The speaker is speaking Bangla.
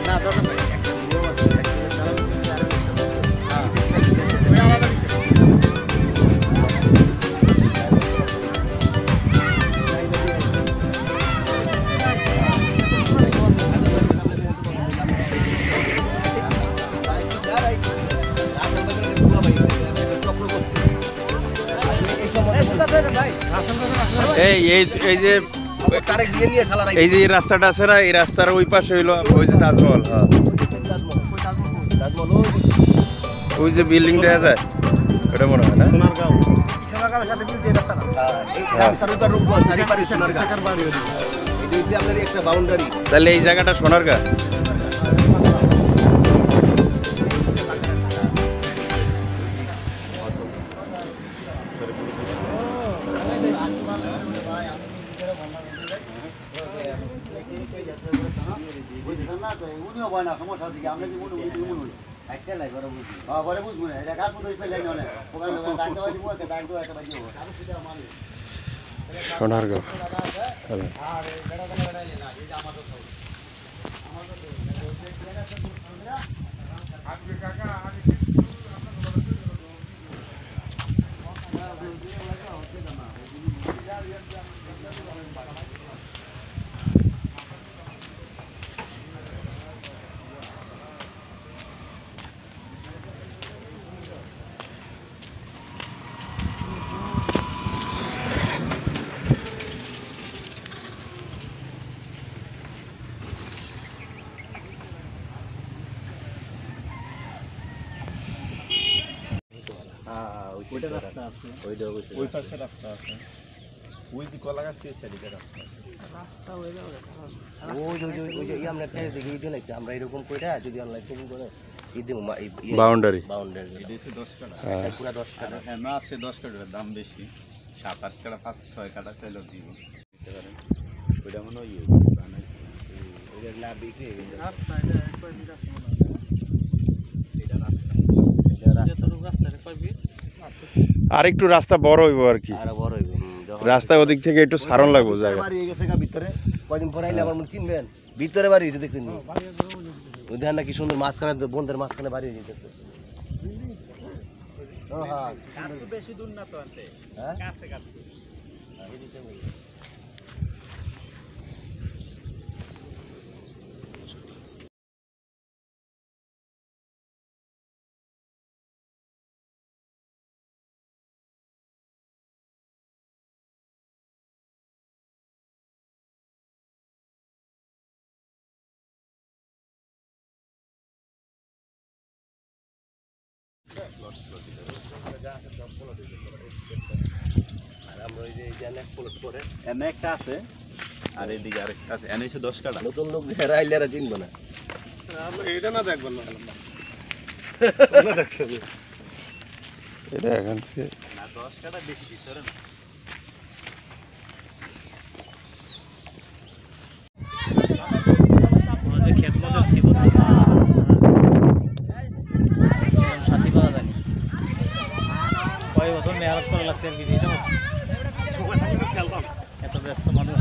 না দরকার নাই একটা নিয়ম আছে এই যে রাস্তাটা আছে না, এই রাস্তার ওই পাশে হইলো ওই যে তাজমহল। হ্যাঁ ওই যে বিল্ডিং দেখা যায় ওটা মনে হয় না? তাহলে এই জায়গাটা সোনারগাঁ। সোনারগাঁ ওই পাশে রাস্তা আছে, ওই যে কলা গাছ সেদিকে রাস্তা আমরা এরকম করে যদি অনলাইন শপিং করে বাউন্ডারি পুরো 10 কাটা না আছে, 10 কাটার দাম বেশি, 7-8 কাটা 5-6 কাটা চাইলে দিব দিতে পারেন। ওইটা মনে হয় না বিক্রি আর একটু রাস্তা বড় হইব আর কি, রাস্তা ওদিক থেকে একটু সারণ লাগবো জায়গা। ভিতরে কয়দিন পরে আইলে আমার চিনবেন, ভিতরে বাড়ি হয়েছে দেখছেন দেখেন না কি সুন্দর, মাঝখানে বন্ধের মাঝখানে বাড়ি হয়ে যেতেছে। বেশি দূর না তো আছে, কাছে কাছে একটা আছে আর এদিকে আরেকটা আছে, এনে 10 কাটা। নতুন লোক আইলে আর চিনবো না, এটা না দেখবেন না এটা এখান থেকে না 10 কাটা বেশি ভিতরে না। কয় বছর মেহনত করা লাগছে আর কি, এত ব্যস্ত মানুষ